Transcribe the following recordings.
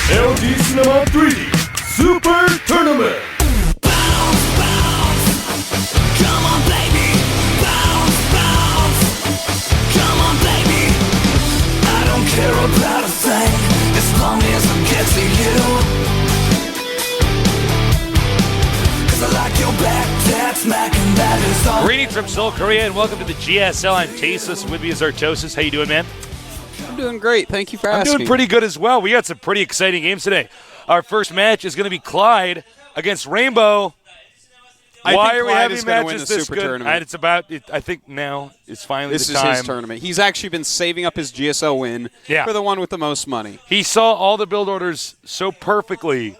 LG Cinema 3D Super Tournament. Bounce, bounce. Come on, baby. Bounce, bounce. Come on, baby. I don't care about a thing as long as I get to you. 'Cause I like your back, that's smacking, that is all. Greetings from Seoul, Korea, and welcome to the GSL. I'm Tasteless, with me is Artosis. How you doing, man? I'm doing great. Thank you for asking. I'm doing pretty good as well. We got some pretty exciting games today. Our first match is going to be Clide against RainBOw. Why are we having matches this good? Tournament. It's about. I think now it's finally this the time. This is his tournament. He's actually been saving up his GSL win for the one with the most money. He saw all the build orders so perfectly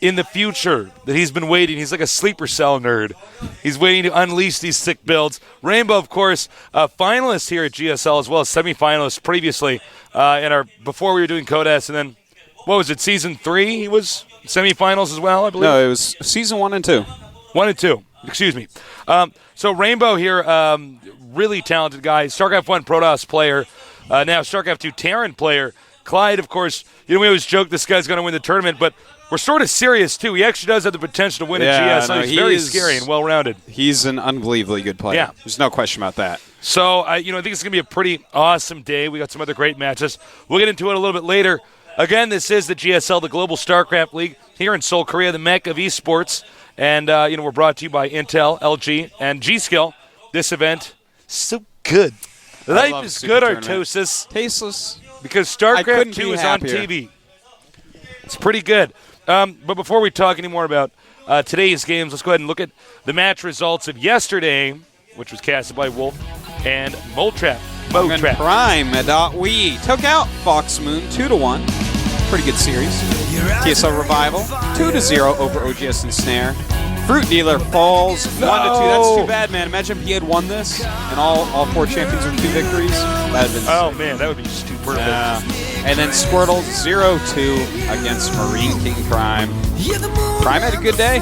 in the future that he's been waiting. He's like a sleeper cell nerd. He's waiting to unleash these sick builds. RainBOw, of course, finalist here at GSL as well as semifinalist previously before we were doing Codas, and then what was it, season 3? He was semifinals as well, I believe. No, it was season 1 and 2. 1 and 2. Excuse me. So RainBOw here, really talented guy. StarCraft 1 Protoss player. Now StarCraft 2 Terran player. Clide, of course, we always joke this guy's going to win the tournament, but we're sort of serious, too. He actually does have the potential to win at GSL. He's very scary and well-rounded. He's an unbelievably good player. Yeah. There's no question about that. So, I think it's going to be a pretty awesome day. We got some other great matches. We'll get into it a little bit later. Again, this is the GSL, the Global StarCraft League, here in Seoul, Korea, the mecca of esports. And, we're brought to you by Intel, LG, and G-Skill. This event, so good. Life is good, Artosis. Tasteless. Because StarCraft 2 is on TV. It's pretty good. But before we talk any more about today's games, let's go ahead and look at the match results of yesterday, which was casted by Wolf and Motrap. Prime we took out Fox Moon 2-1. Pretty good series. TSL Revival 2-0 over OGS and Snare. Fruit Dealer falls 1-2. That's too bad, man. Imagine if he had won this and all 4 champions with 2 victories. That'd have been man, that would be just too perfect. And then Squirtle 0-2 against Marine King Prime. Prime had a good day.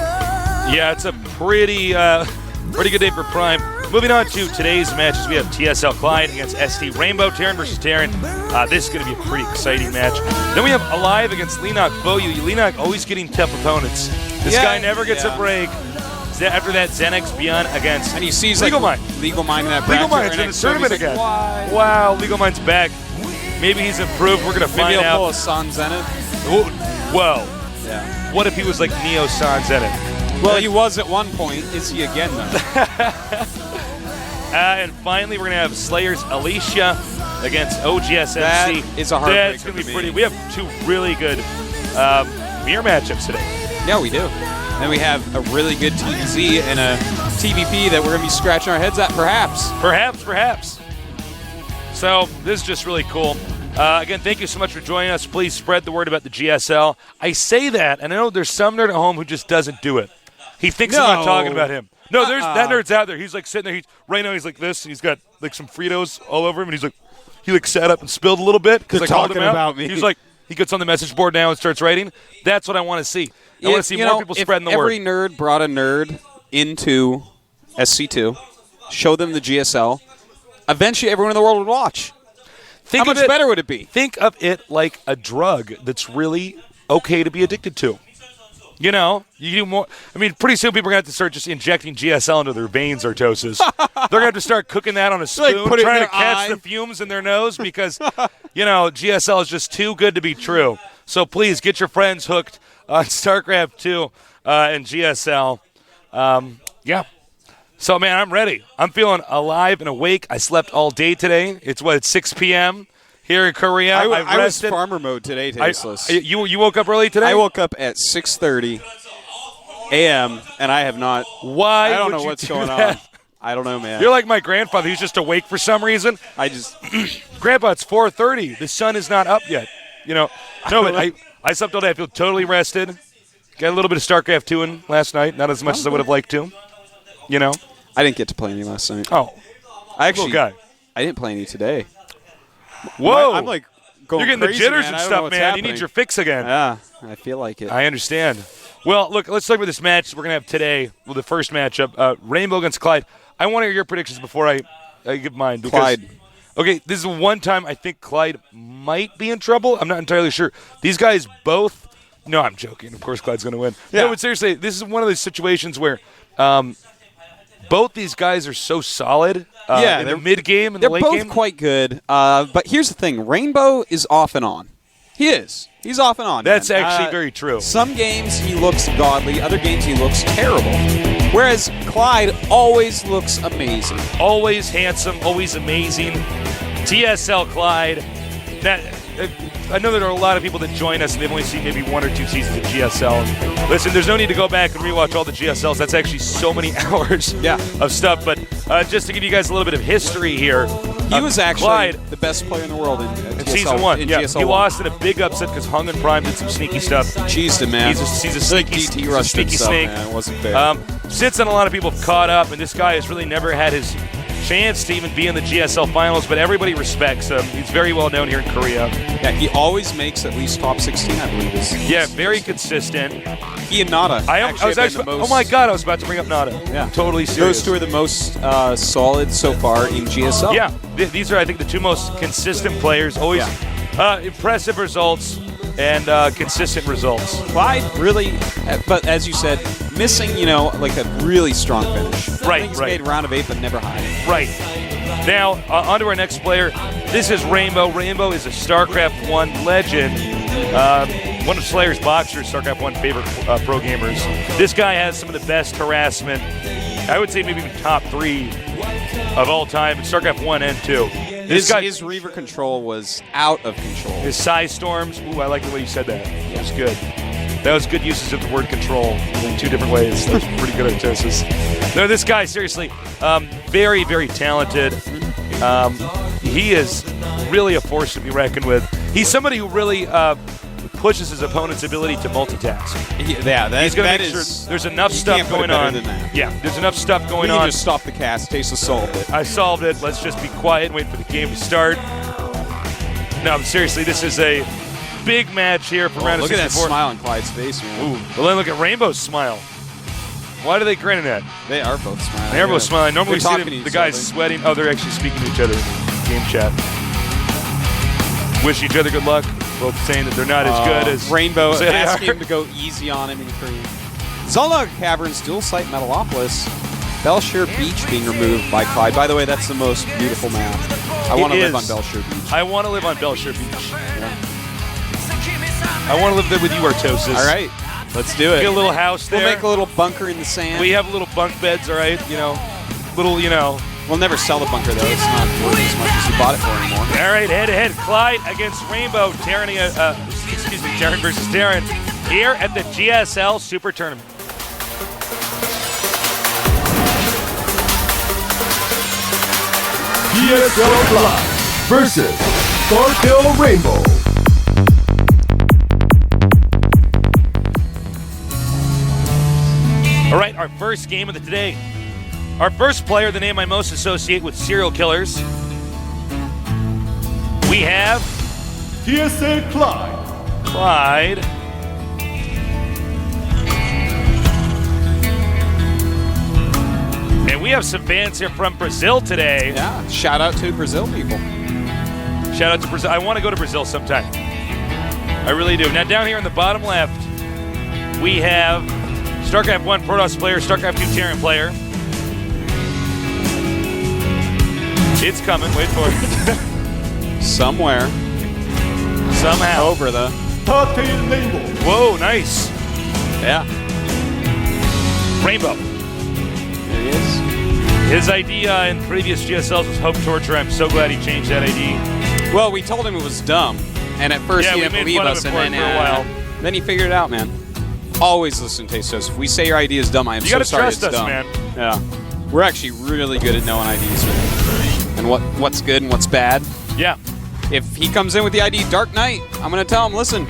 Yeah, it's a pretty good day for Prime. Moving on to today's matches, we have TSL Clide against ST RainBOw, Terran versus Terran. This is going to be a pretty exciting match. Then we have Alive against Leenock Boyu. Leenock always getting tough opponents. This guy never gets a break. After that, Xenex Beyond against and he sees Legal Mind. Legal Mind in that bracket. Legal Mind's in the tournament again. Wow, Legal Mind's back. Maybe he's improved. We're going to find out. Maybe he'll pull a San Zenith. Whoa. Yeah. What if he was like Neo San Zenith? Well, he was at one point. Is he again, though? And finally, we're going to have Slayer's Alicia against OGS MC. That is a heartbreaker. That's going to be pretty. We have 2 really good mirror matchups today. Yeah, we do. And we have a really good TVZ and a TVP that we're going to be scratching our heads at, perhaps. Perhaps. So this is just really cool. Again, thank you so much for joining us. Please spread the word about the GSL. I say that, and I know there's some nerd at home who just doesn't do it. He thinks I'm not talking about him. No, there's that nerd's out there. He's like sitting there. Right now he's like this, and he's got like some Fritos all over him, and he sat up and spilled a little bit because I called him out. About me. He's like, he gets on the message board now and starts writing. That's what I want to see. I want to see more people spreading the word. Every nerd brought a nerd into SC2, show them the GSL, eventually everyone in the world would watch. How much better would it be? Think of it like a drug that's really okay to be addicted to. You do more. I mean, pretty soon people are going to have to start just injecting GSL into their veins, Artosis. They're going to have to start cooking that on a spoon, trying to catch the fumes in their nose because, GSL is just too good to be true. So please get your friends hooked on StarCraft 2 and GSL. So, man, I'm ready. I'm feeling alive and awake. I slept all day today. It's 6 p.m. here in Korea. I was farmer mode today, Tasteless. You woke up early today? I woke up at 6:30 a.m., and I have not. Why? I don't know what's going on. I don't know, man. You're like my grandfather. He's just awake for some reason. Grandpa, it's 4:30. The sun is not up yet. No, but I slept all day. I feel totally rested. Got a little bit of StarCraft 2 in last night. Not as much as I would have liked to. I didn't get to play any last night. Oh. I didn't play any today. Whoa. I'm like going You're getting crazy, the jitters man. and stuff, man. Happening. You need your fix again. Yeah, I feel like it. I understand. Well, look, let's talk about this match we're going to have today. Well, the first matchup, RainBOw against Clide. I want to hear your predictions before I give mine. Clide. Okay, this is one time I think Clide might be in trouble. I'm not entirely sure. These guys both. No, I'm joking. Of course, Clyde's going to win. Yeah. No, but seriously, this is one of those situations where both these guys are so solid. In the mid game and the late game. They're both quite good. But here's the thing: RainBOw is off and on. He is. He's off and on. That's man. actually very true. Some games he looks godly. Other games he looks terrible. Whereas Clide always looks amazing. Always handsome, always amazing. TSL Clide. I know there are a lot of people that join us and they've only seen maybe 1 or 2 seasons of GSL. Listen, there's no need to go back and rewatch all the GSLs. That's actually so many hours of stuff. But just to give you guys a little bit of history here. He was actually Clyde, the best player in the world in TSL, Season 1. In Yeah, GSL he 1. lost in a big upset because Hung and Prime did some sneaky stuff. Cheesed him, man. He's a sneaky, DT rushed sneaky stuff, snake. man. It wasn't fair. Since then, a lot of people have caught up, and this guy has really never had his chance to even be in the GSL finals, but everybody respects him. He's very well known here in Korea. Yeah, he always makes at least top 16, I believe. Yeah, very consistent. He and Nada. I was actually. Oh my God! I was about to bring up Nada. Yeah, totally serious. Those two are the most solid so far in GSL. Yeah, these are I think the two most consistent players. Always impressive results and consistent results. Clyde really, but as you said, missing like a really strong finish. I think he's made round of 8, but never high. Right. Now on to our next player. This is RainBOw. RainBOw is a StarCraft 1 legend. One of Slayer's Boxer's StarCraft 1 favorite pro gamers. This guy has some of the best harassment. I would say maybe even top 3 of all time in StarCraft 1 and 2. His Reaver control was out of control. His Psy Storms. Ooh, I like the way you said that. That was good. That was good uses of the word control in 2 different ways. That was pretty good, Artosis. No, this guy, seriously, very, very talented. He is really a force to be reckoned with. He's somebody who really pushes his opponent's ability to multitask. Yeah, he's going to make sure there's enough stuff going on. Yeah, there's enough stuff going on. Just stop the cast. Tesa solved it. I solved it. Let's just be quiet and wait for the game to start. No, seriously, this is a big match here for round of 64. Look at that smile on Clyde's face, man. Ooh, well then look at RainBOw's smile. Why do they grin at that? They are both smiling. They are both smiling. Normally we see the guys other. sweating. Oh, they're actually speaking to each other in the game chat. Wish each other good luck. Both saying that they're not as good as RainBOw asking him to go easy on him in Korea. Zolog Caverns, dual site Metalopolis. Belshire Beach being removed by Clide. By the way, that's the most beautiful map. I want to live on Belshire Beach. I want to live on Belshire Beach. Yeah. I want to live there with you, Artosis. All right, let's do it. Get a little house there. We'll make a little bunker in the sand. We have little bunk beds, all right? We'll never sell the bunker, though. It's not worth as much as you bought it for anymore. All right, head-to-head. Clyde against RainBOw. Darren versus Darren here at the GSL Super Tournament. GSL Clide versus Starkill RainBOw. All right, our first game of the day. Our first player, the name I most associate with serial killers. We have TSA Clide. Clide. And we have some fans here from Brazil today. Yeah, shout out to Brazil people. Shout out to Brazil. I want to go to Brazil sometime. I really do. Now down here in the bottom left, we have StarCraft 1 Protoss player, StarCraft 2 Terran player. It's coming. Wait for it. Somewhere. Somehow. Over the. Whoa, nice. Yeah. RainBOw. There he is. His ID in previous GSLs was Hope Torture. I'm so glad he changed that ID. Well, we told him it was dumb. And at first he didn't believe us. And then he figured it out, man. Always listen to Tastos. If we say your ID is dumb, I am so sorry it's dumb. You gotta trust us, man. Yeah. We're actually really good at knowing IDs, man. And what's good and what's bad. Yeah. If he comes in with the ID Dark Knight, I'm going to tell him, listen,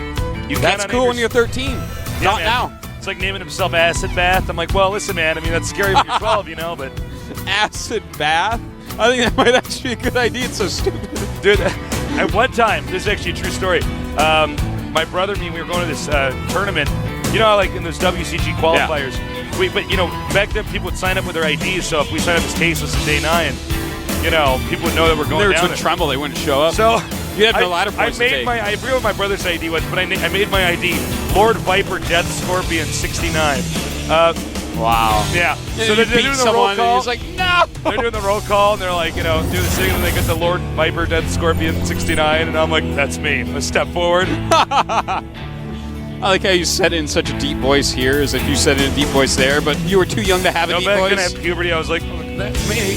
that's cool when you're 13. Yeah, Not man. now. It's like naming himself Acid Bath. I'm like, well, listen, man. I mean, that's scary when you're 12, but... Acid Bath? I think that might actually be a good idea. It's so stupid. Dude, at one time, this is actually a true story. My brother and me, we were going to this tournament. You know how, like, in those WCG qualifiers, back then people would sign up with their IDs, so if we signed up as Caseless in day 9, you know, people would know that we're going Nerds down would there. tremble. They wouldn't show up. So You have no ladder points to take. I forget what my brother's ID was, but I made my ID Lord Viper Death Scorpion 69. Wow. Yeah. And So you they're beat doing the someone roll and call. he's like, no. They're doing the roll call, and they're like, you know, do the thing, and they get the Lord Viper Death Scorpion 69, and I'm like, that's me. Let's step forward. I like how you said it in such a deep voice here, as if you said it in a deep voice there, but you were too young to have a No, deep back then I voice. had puberty. I was like, oh, that's me.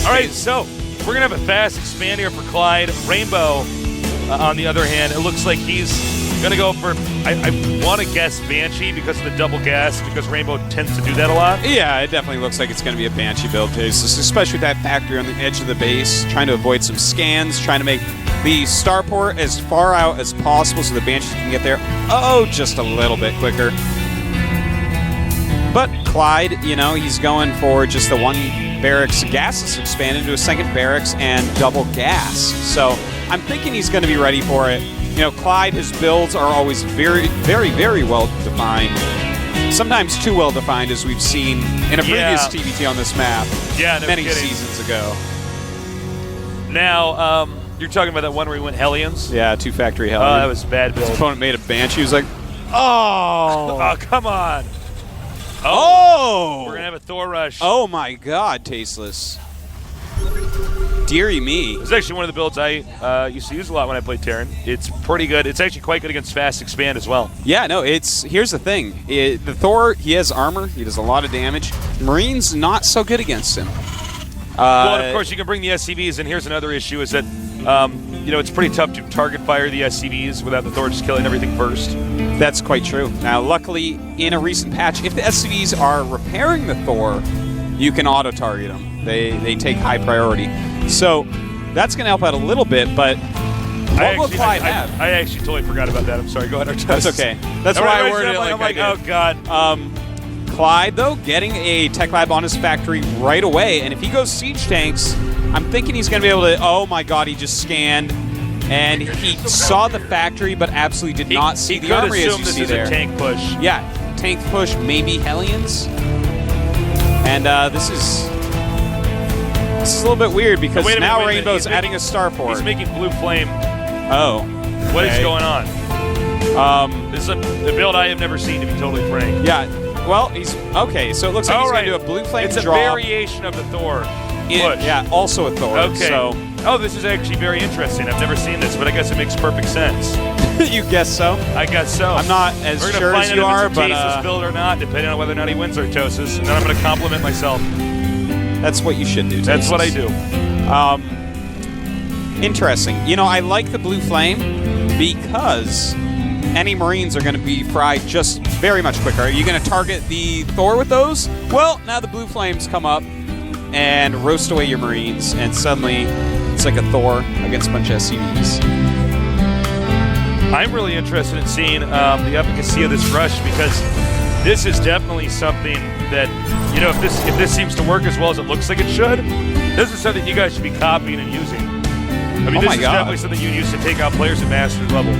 All right, so we're going to have a fast expand here for Clide. RainBOw, on the other hand, it looks like he's going to go for, I want to guess Banshee because of the double gas, because RainBOw tends to do that a lot. Yeah, it definitely looks like it's going to be a Banshee build, especially with that factory on the edge of the base, trying to avoid some scans, trying to make the starport as far out as possible so the Banshees can get there, just a little bit quicker. But Clide, you know, he's going for just the one barracks gasless expand into a second barracks and double gas. So I'm thinking he's going to be ready for it. You know, Clide, his builds are always very, very, very well defined. Sometimes too well defined, as we've seen in a previous TBT on this map Yeah, no many kidding. seasons ago. Now, you're talking about that one where he went Hellions? Yeah, 2 factory hell. Oh, that was a bad build. His opponent made a Banshee. He was like, Oh, come on. oh! We're going to have a Thor rush. Oh my god, Tasteless. Dearie me. It's actually one of the builds I used to use a lot when I played Terran. It's pretty good. It's actually quite good against fast expand as well. Yeah, no, here's the thing. The Thor, he has armor. He does a lot of damage. Marine's not so good against him. Well, and of course, you can bring the SCVs, and here's another issue is that, you know, it's pretty tough to target fire the SCVs without the Thor just killing everything first. That's quite true. Now, luckily, in a recent patch, if the SCVs are repairing the Thor, you can auto-target them. They take high priority. So that's going to help out a little bit, but what will Clide have? I actually totally forgot about that. I'm sorry. Go ahead, Artest. That's okay. That's why I worded it like I did. oh, God. Clide, though, getting a tech lab on his factory right away, and if he goes siege tanks, I'm thinking he's going to be able to, oh my god, he just scanned, and he saw the factory, but absolutely did not see the armory as you see there. This is a tank push. Yeah, tank push, maybe Hellions. And this is a little bit weird, because Wait a now minute. RainBOW's adding a starport. He's making blue flame. Oh. What is okay. going on? This is a build I have never seen, to be totally frank. Yeah, well, he's, okay, so it looks like he's going to do a blue flame It's drop. a variation of the Thor push. Yeah, also a Thor. Okay. So Oh, this is actually very interesting. I've never seen this, but I guess it makes perfect sense. you guess so? I guess so. I'm not as We're gonna sure find as out you if are, it's a but tasteless build or not, depending on whether or not he wins Artosis, and then I'm going to compliment myself. that's what you should do. That's what I Tasteless. do. Interesting. You know, I like the blue flame because any Marines are going to be fried just very much quicker. Are you going to target the Thor with those? Well, now the blue flames come up and roast away your Marines, and suddenly it's like a Thor against a bunch of SCVs. I'm really interested in seeing the efficacy of this rush, because this is definitely something that, you know, if this seems to work as well as it looks like it should, this is something you guys should be copying and using. I mean, Oh this my is God. definitely something you use to take out players at master level.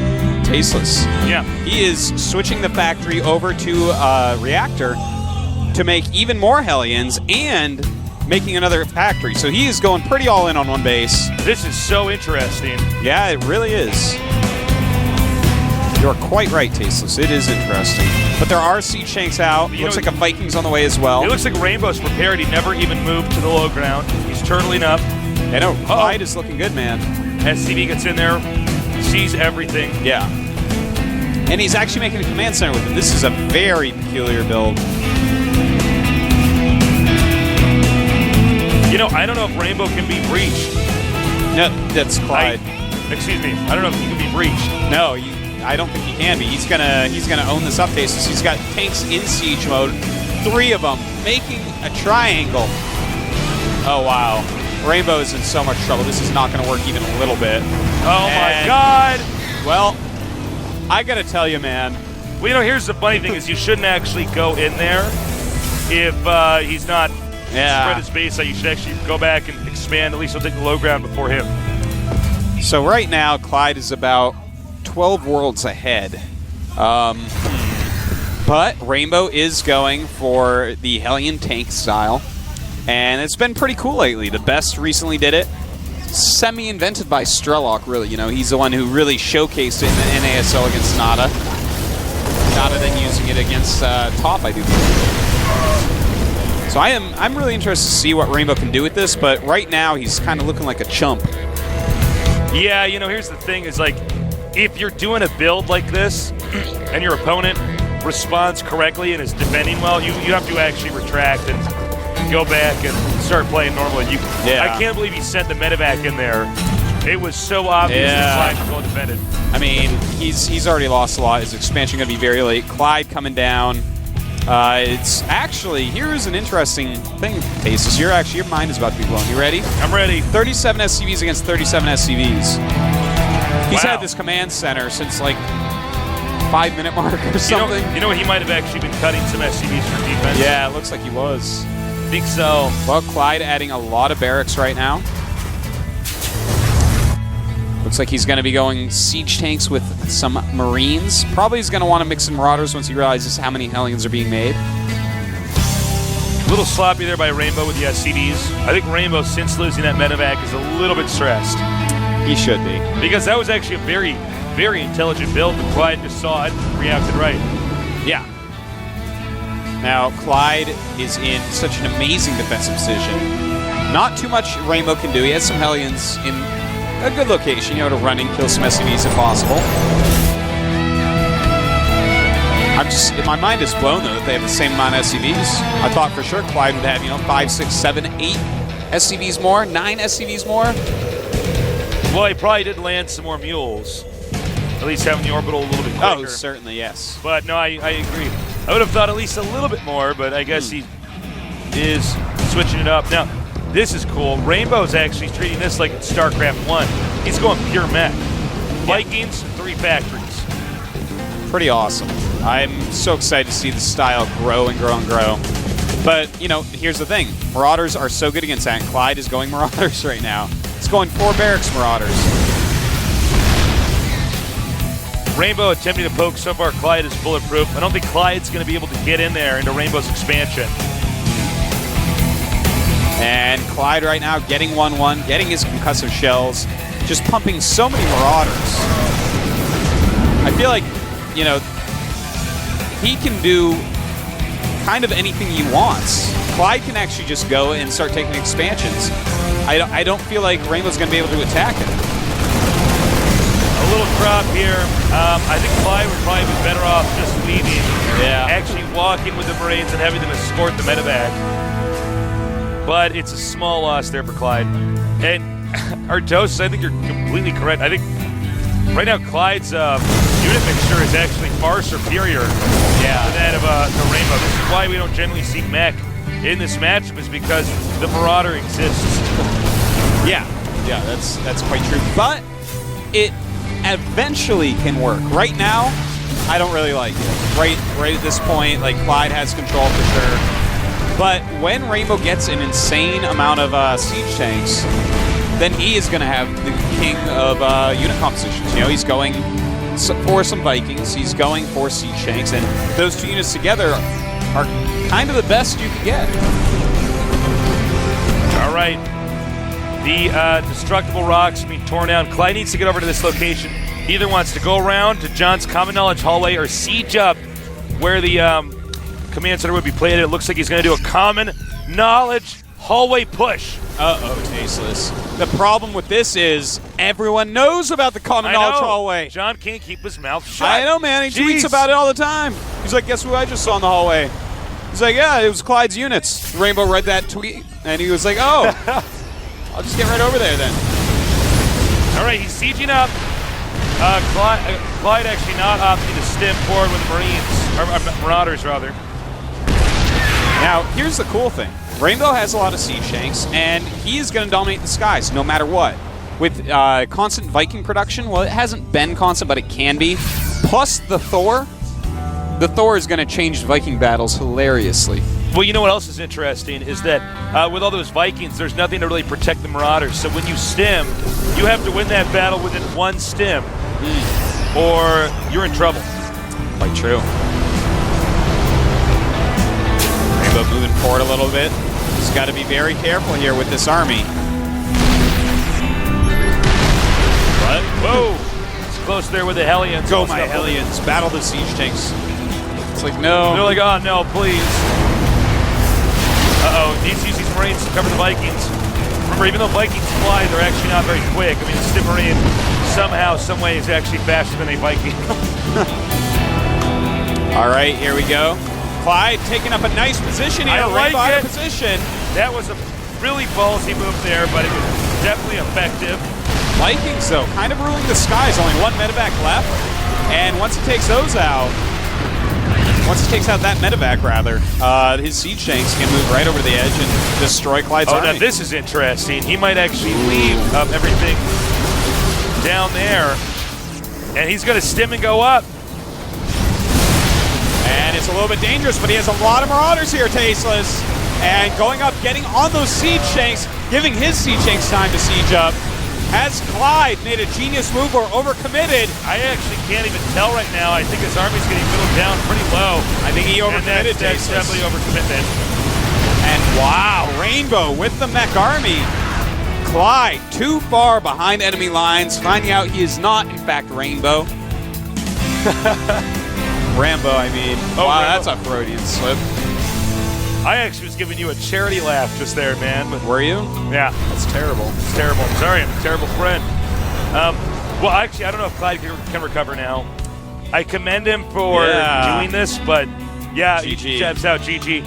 Tasteless. Yeah. He is switching the factory over to reactor to make even more Hellions and making another factory. So he is going pretty all in on one base. This is so interesting. Yeah, it really is. You're quite right, Tasteless. It is interesting. But there are siege tanks out. You Looks know, like a Viking's on the way as well. It looks like RainBOW's prepared. He never even moved to the low ground. He's turtling up. I know. Clide is looking good, man. SCV gets in there, sees everything. Yeah. And he's actually making a command center with him. This is a very peculiar build. You know, I don't know if RainBOW can be breached. No, that's Clide. Excuse me. I don't know if he can be breached. No, I don't think he can be. He's gonna own this up, Tasteless. He's got tanks in siege mode, 3 of them, making a triangle. Oh wow. RainBOW is in so much trouble. This is not going to work even a little bit. Oh my God! Well, I got to tell you, man. Well, you know, here's the funny thing: is you shouldn't actually go in there if he's not spread his base out. You should actually go back and expand. At least he'll take the low ground before him. So right now, Clide is about 12 worlds ahead. But RainBOW is going for the Hellion tank style. And it's been pretty cool lately. The best recently did it. Semi-invented by Strelok, really. You know, he's the one who really showcased it in the NASL against Nada. Nada then using it against Top, I do believe. So I'm really interested to see what RainBOw can do with this, but right now he's kind of looking like a chump. Yeah, you know, here's the thing is like, if you're doing a build like this and your opponent responds correctly and is defending well, you have to actually retract and go back and start playing normally. I can't believe he sent the medevac in there. It was so obvious that Clide was well defended. I mean, he's already lost a lot. His expansion going to be very late. Clide coming down. It's actually, here's an interesting thing, Tasis. Your mind is about to be blown. You ready? I'm ready. 37 SCVs against 37 SCVs. He's had this command center since like 5-minute mark or something. You know he might have actually been cutting some SCVs for defense. Yeah, it looks like he was. I think so. Well, Clide adding a lot of barracks right now. Looks like he's going to be going siege tanks with some Marines. Probably he's going to want to mix in Marauders once he realizes how many Hellions are being made. A little sloppy there by RainBOw with the SCVs. I think RainBOw, since losing that medevac, is a little bit stressed. He should be. Because that was actually a very, very intelligent build. The Clide just saw it and reacted right. Yeah. Now, Clide is in such an amazing defensive position. Not too much RainBOw can do. He has some Hellions in a good location, you know, to run and kill some SCVs if possible. My mind is blown, though, that they have the same amount of SCVs. I thought for sure Clide would have, 5, 6, 7, 8 SCVs more, 9 SCVs more. Well, he probably did land some more mules. At least having the orbital a little bit quicker. Oh, certainly, yes. But no, I agree. I would have thought at least a little bit more, but I guess he is switching it up. Now, this is cool. RainBOW's actually treating this like it's StarCraft 1. He's going pure mech. Vikings, 3 factories. Pretty awesome. I'm so excited to see the style grow and grow and grow. But, here's the thing. Marauders are so good against that. Clide is going Marauders right now. It's going 4 barracks Marauders. RainBOW attempting to poke so far. Clide is bulletproof. I don't think Clide's going to be able to get in there into RainBOW's expansion. And Clide right now getting 1-1, getting his concussive shells, just pumping so many Marauders. I feel like, he can do kind of anything he wants. Clide can actually just go and start taking expansions. I don't feel like RainBOW's going to be able to attack it. A little crop here. I think Clide would probably be better off just leaving. Yeah. Actually walking with the Marines and having them escort the medevac. But it's a small loss there for Clide. And Artosis, I think you're completely correct. I think right now Clyde's unit mixture is actually far superior to that of the RainBOW. This is why we don't generally see mech in this matchup, is because the Marauder exists. Yeah, that's quite true. But it eventually can work. Right now, I don't really like it. Right at this point, like Clide has control for sure. But when RainBOW gets an insane amount of siege tanks, then he is going to have the king of unit compositions. He's going for some Vikings, he's going for siege tanks, and those 2 units together are kind of the best you can get. All right. The destructible rocks being torn down. Clide needs to get over to this location. He either wants to go around to John's Common Knowledge hallway or siege up where the command center would be played. It looks like he's going to do a Common Knowledge hallway push. Uh-oh, tasteless. The problem with this is everyone knows about the Common Knowledge hallway. John can't keep his mouth shut. I know, man. He tweets about it all the time. He's like, guess who I just saw in the hallway? He's like, yeah, it was Clide's units. RainBOW read that tweet, and he was like, oh, I'll just get right over there then. All right, he's sieging up. Clide actually not opting to stem forward with the Marines, or Marauders, rather. Now, here's the cool thing. RainBOW has a lot of siege tanks, and he is going to dominate the skies no matter what. With constant Viking production, well, it hasn't been constant, but it can be. Plus the Thor is going to change Viking battles hilariously. Well, you know what else is interesting is that with all those Vikings, there's nothing to really protect the Marauders. So when you stem, you have to win that battle within 1 stem, or you're in trouble. Quite true. RainBOW moving forward a little bit. He's got to be very careful here with this army. What? Whoa! It's close there with the Hellions. Go, my Hellions. Battle the siege tanks. It's like, no. They're like, oh, no, please. Uh-oh, needs to use these Marines to cover the Vikings. Remember, even though Vikings fly, they're actually not very quick. I mean, a Stim Marine somehow, some way is actually faster than a Viking. All right, here we go. Clyde taking up a nice position here. I like right it. Position. That was a really ballsy move there, but it was definitely effective. Vikings, though, kind of ruling the skies. Only one medevac left. And once he takes those out, that medevac, rather, his siege tanks can move right over the edge and destroy Clyde's army. Now this is interesting. He might actually leave everything down there, and he's going to stim and go up. And it's a little bit dangerous, but he has a lot of Marauders here, Tasteless. And going up, getting on those siege tanks, giving his siege tanks time to siege up. Has Clide made a genius move or overcommitted? I actually can't even tell right now. I think his army's getting whittled down pretty low. I think he overcommitted. That's definitely overcommitment. And wow, RainBOw with the mech army. Clide too far behind enemy lines, finding out he is not, in fact, RainBOw. Rambo, I mean. Oh, wow, Rambo. that's a Freudian slip. I actually was giving you a charity laugh just there, man. But Were you? yeah, That's terrible. it's terrible. I'm sorry, I'm a terrible friend. Well, actually, I don't know if Clyde can recover now. I commend him for doing this, but yeah, GG. he jabs out. GG.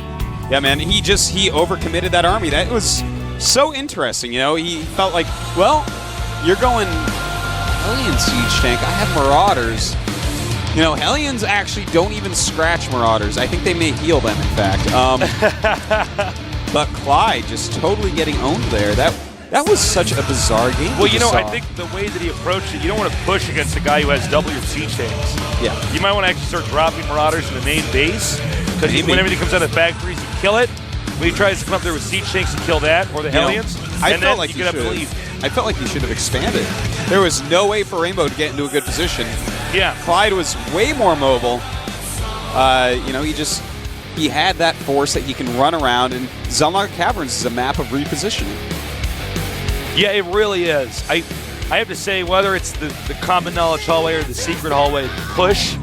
Yeah, man, he overcommitted that army. That was so interesting, you know? He felt like, well, you're going Hellion siege tank. I have Marauders. You know, Hellions actually don't even scratch Marauders. I think they may heal them, in fact. But Clide just totally getting owned there. That was such a bizarre game. Well, you know, I think the way that he approached it, you don't want to push against a guy who has double your siege tanks. Yeah. You might want to actually start dropping Marauders in the main base, because when everything comes out of the factories, you kill it. When he tries to come up there with siege tanks and kill that, or the Hellions, and then you get up to leave. I felt like he should have expanded. There was no way for RainBOw to get into a good position. Yeah. Clide was way more mobile. You know, he had that force that he can run around, and Zelnok Caverns is a map of repositioning. Yeah, it really is. I have to say, whether it's the common knowledge hallway or the secret hallway, push